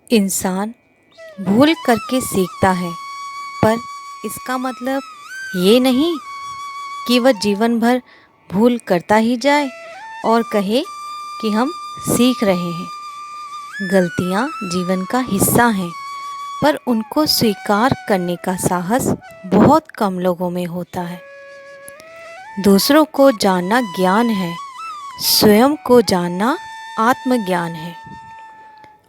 इंसान भूल करके सीखता है, पर इसका मतलब ये नहीं कि वह जीवन भर भूल करता ही जाए और कहे कि हम सीख रहे हैं। गलतियाँ जीवन का हिस्सा हैं, पर उनको स्वीकार करने का साहस बहुत कम लोगों में होता है। दूसरों को जानना ज्ञान है, स्वयं को जानना आत्मज्ञान है।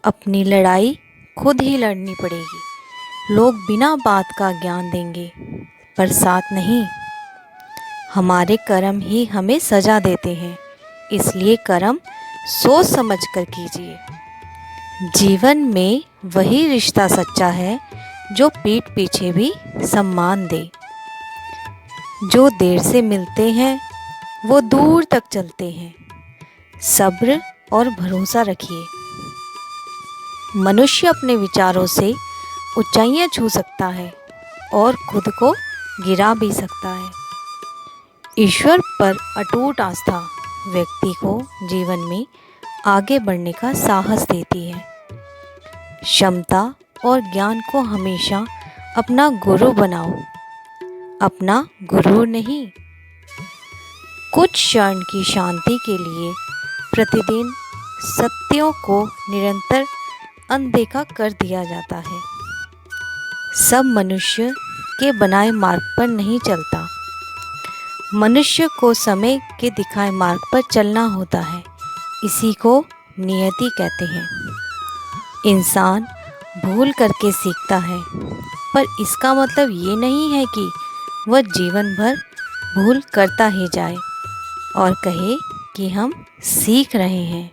अपनी लड़ाई खुद ही लड़नी पड़ेगी। लोग बिना बात का ज्ञान देंगे, पर साथ नहीं। हमारे कर्म ही हमें सजा देते हैं, इसलिए कर्म सोच समझ कर कीजिए। जीवन में वही रिश्ता सच्चा है जो पीठ पीछे भी सम्मान दे। जो देर से मिलते हैं वो दूर तक चलते हैं। सब्र और भरोसा रखिए। मनुष्य अपने विचारों से ऊंचाइयां छू सकता है और खुद को गिरा भी सकता है। ईश्वर पर अटूट आस्था व्यक्ति को जीवन में आगे बढ़ने का साहस देती है। क्षमता और ज्ञान को हमेशा अपना गुरु बनाओ, अपना गुरु नहीं। कुछ क्षण की शांति के लिए प्रतिदिन सत्यों को निरंतर अनदेखा कर दिया जाता है। सब मनुष्य के बनाए मार्ग पर नहीं चलता। मनुष्य को समय के दिखाए मार्ग पर चलना होता है। इसी को नियति कहते हैं। इंसान भूल करके सीखता है, पर इसका मतलब ये नहीं है कि वह जीवन भर भूल करता ही जाए और कहे कि हम सीख रहे हैं।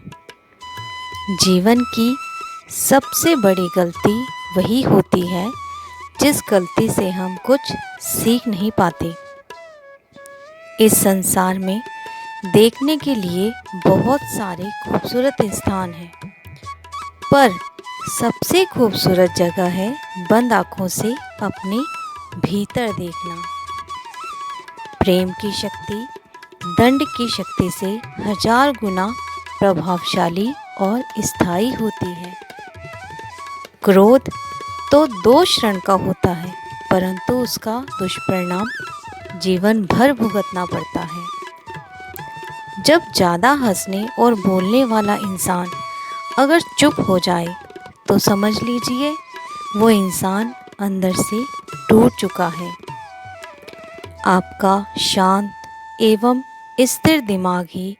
जीवन की सबसे बड़ी गलती वही होती है जिस गलती से हम कुछ सीख नहीं पाते। इस संसार में देखने के लिए बहुत सारे खूबसूरत स्थान हैं, पर सबसे खूबसूरत जगह है बंद आँखों से अपने भीतर देखना। प्रेम की शक्ति दंड की शक्ति से 1000 गुना प्रभावशाली और स्थायी होती है। क्रोध तो 2 क्षण का होता है, परंतु उसका दुष्परिणाम जीवन भर भुगतना पड़ता है। जब ज़्यादा हंसने और बोलने वाला इंसान अगर चुप हो जाए तो समझ लीजिए वो इंसान अंदर से टूट चुका है। आपका शांत एवं स्थिर दिमाग ही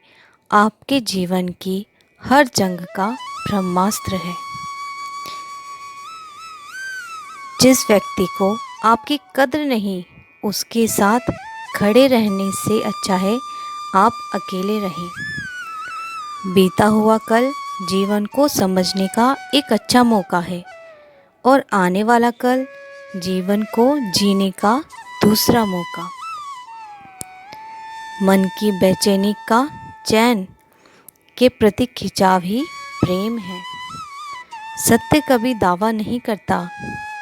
आपके जीवन की हर जंग का ब्रह्मास्त्र है। जिस व्यक्ति को आपकी कद्र नहीं, उसके साथ खड़े रहने से अच्छा है आप अकेले रहें। बीता हुआ कल जीवन को समझने का एक अच्छा मौका है और आने वाला कल जीवन को जीने का दूसरा मौका। मन की बेचैनी का चैन के प्रति खिंचाव ही प्रेम है। सत्य कभी दावा नहीं करता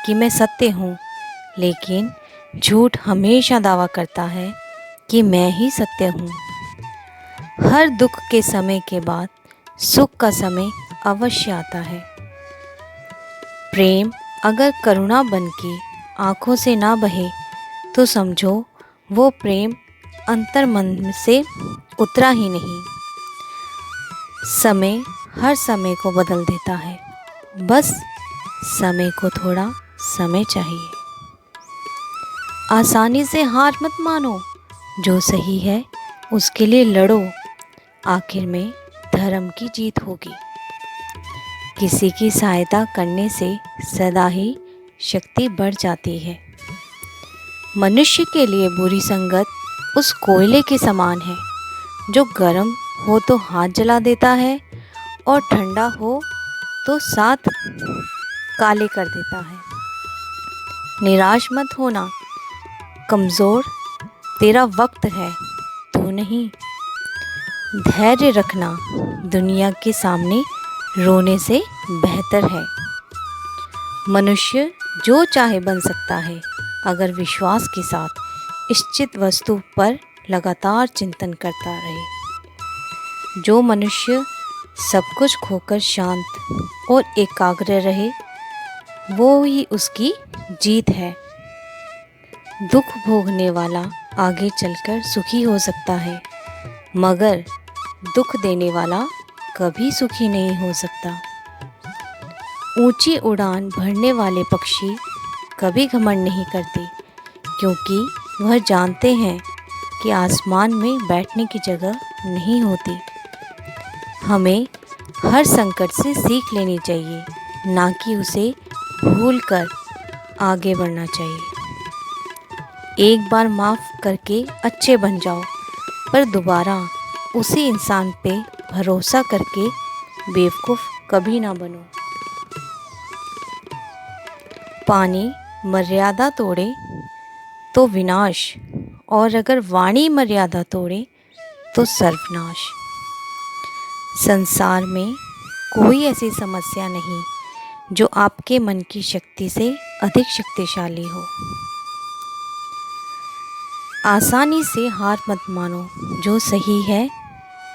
कि मैं सत्य हूँ, लेकिन झूठ हमेशा दावा करता है कि मैं ही सत्य हूँ। हर दुख के समय के बाद सुख का समय अवश्य आता है। प्रेम अगर करुणा बन के आँखों से ना बहे तो समझो वो प्रेम अंतर्मन से उतरा ही नहीं। समय हर समय को बदल देता है, बस समय को थोड़ा समय चाहिए। आसानी से हार मत मानो, जो सही है उसके लिए लड़ो, आखिर में धर्म की जीत होगी। किसी की सहायता करने से सदा ही शक्ति बढ़ जाती है। मनुष्य के लिए बुरी संगत उस कोयले के समान है जो गर्म हो तो हाथ जला देता है और ठंडा हो तो साथ काले कर देता है। निराश मत होना, कमज़ोर तेरा वक्त है, तू नहीं। धैर्य रखना दुनिया के सामने रोने से बेहतर है। मनुष्य जो चाहे बन सकता है अगर विश्वास के साथ इच्छित वस्तु पर लगातार चिंतन करता रहे। जो मनुष्य सब कुछ खोकर शांत और एकाग्र रहे, वो ही उसकी जीत है। दुख भोगने वाला आगे चलकर सुखी हो सकता है, मगर दुख देने वाला कभी सुखी नहीं हो सकता। ऊंची उड़ान भरने वाले पक्षी कभी घमंड नहीं करते, क्योंकि वह जानते हैं कि आसमान में बैठने की जगह नहीं होती। हमें हर संकट से सीख लेनी चाहिए, ना कि उसे भूलकर आगे बढ़ना चाहिए। एक बार माफ़ करके अच्छे बन जाओ, पर दोबारा उसी इंसान पे भरोसा करके बेवकूफ़ कभी ना बनो। पानी मर्यादा तोड़े तो विनाश, और अगर वाणी मर्यादा तोड़े तो सर्वनाश। संसार में कोई ऐसी समस्या नहीं जो आपके मन की शक्ति से अधिक शक्तिशाली हो। आसानी से हार मत मानो, जो सही है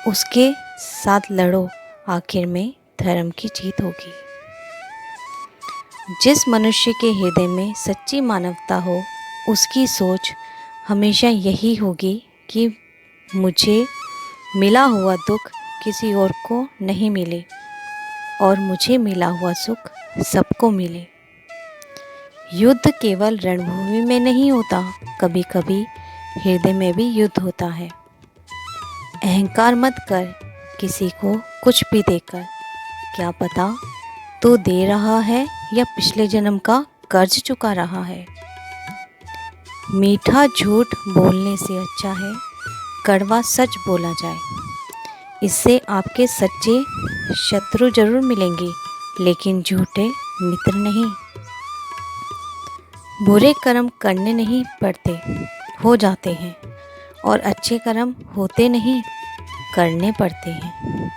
उसके साथ लड़ो, आखिर में धर्म की जीत होगी। जिस मनुष्य के हृदय में सच्ची मानवता हो, उसकी सोच हमेशा यही होगी कि मुझे मिला हुआ दुख किसी और को नहीं मिले और मुझे मिला हुआ सुख सबको मिले। युद्ध केवल रणभूमि में नहीं होता, कभी कभी हृदय में भी युद्ध होता है। अहंकार मत कर किसी को कुछ भी देकर, क्या पता तो दे रहा है या पिछले जन्म का कर्ज चुका रहा है। मीठा झूठ बोलने से अच्छा है कड़वा सच बोला जाए। इससे आपके सच्चे शत्रु जरूर मिलेंगे, लेकिन झूठे मित्र नहीं। बुरे कर्म करने नहीं पड़ते, हो जाते हैं, और अच्छे कर्म होते नहीं, करने पड़ते हैं।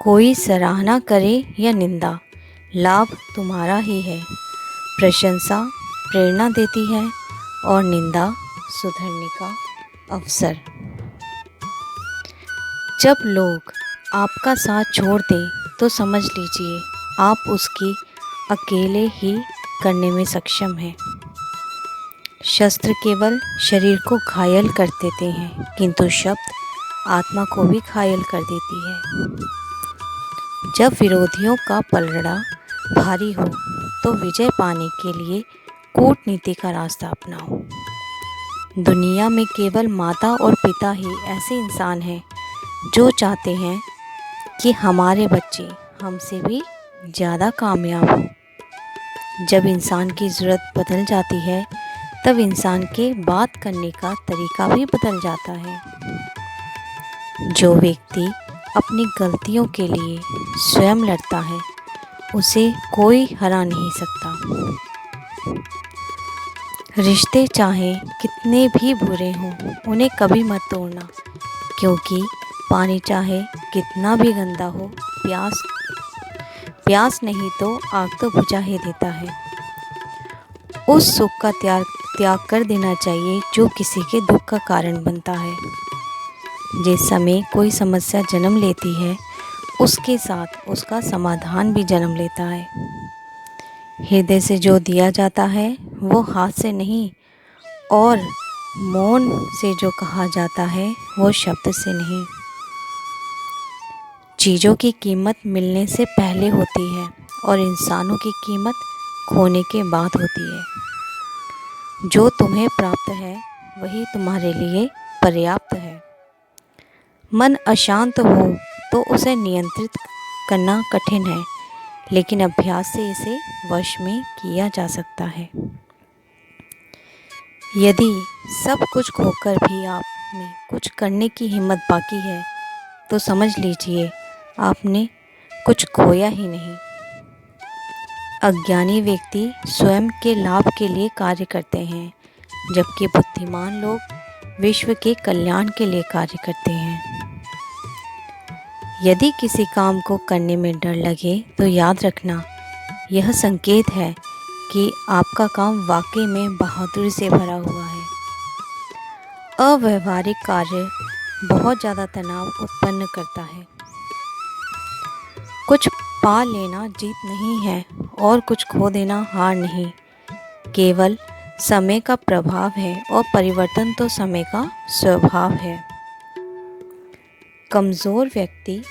कोई सराहना करे या निंदा, लाभ तुम्हारा ही है। प्रशंसा प्रेरणा देती है और निंदा सुधरने का अवसर। जब लोग आपका साथ छोड़ दें तो समझ लीजिए आप उसकी अकेले ही करने में सक्षम हैं। शस्त्र केवल शरीर को घायल कर देते हैं, किंतु शब्द आत्मा को भी घायल कर देती है। जब विरोधियों का पलड़ा भारी हो तो विजय पाने के लिए कूटनीति का रास्ता अपनाओ। दुनिया में केवल माता और पिता ही ऐसे इंसान हैं जो चाहते हैं कि हमारे बच्चे हमसे भी ज़्यादा कामयाब हों। जब इंसान की ज़रूरत बदल जाती है, तब इंसान के बात करने का तरीका भी बदल जाता है। जो व्यक्ति अपनी गलतियों के लिए स्वयं लड़ता है, उसे कोई हरा नहीं सकता। रिश्ते चाहे कितने भी बुरे हों, उन्हें कभी मत तोड़ना, क्योंकि पानी चाहे कितना भी गंदा हो, प्यास नहीं तो आग तो बुझा ही देता है। उस सुख का त्याग कर देना चाहिए जो किसी के दुख का कारण बनता है। जिस समय कोई समस्या जन्म लेती है, उसके साथ उसका समाधान भी जन्म लेता है। हृदय से जो दिया जाता है वो हाथ से नहीं, और मौन से जो कहा जाता है वो शब्द से नहीं। चीज़ों की कीमत मिलने से पहले होती है और इंसानों की कीमत खोने के बाद होती है। जो तुम्हें प्राप्त है वही तुम्हारे लिए पर्याप्त है। मन अशांत हो तो उसे नियंत्रित करना कठिन है, लेकिन अभ्यास से इसे वश में किया जा सकता है। यदि सब कुछ खोकर भी आप में कुछ करने की हिम्मत बाकी है, तो समझ लीजिए आपने कुछ खोया ही नहीं। अज्ञानी व्यक्ति स्वयं के लाभ के लिए कार्य करते हैं, जबकि बुद्धिमान लोग विश्व के कल्याण के लिए कार्य करते हैं। यदि किसी काम को करने में डर लगे तो याद रखना, यह संकेत है कि आपका काम वाकई में बहादुरी से भरा हुआ है। अव्यावहारिक कार्य बहुत ज़्यादा तनाव उत्पन्न करता है। कुछ पा लेना जीत नहीं है और कुछ खो देना हार नहीं, केवल समय का प्रभाव है और परिवर्तन तो समय का स्वभाव है। कमज़ोर व्यक्ति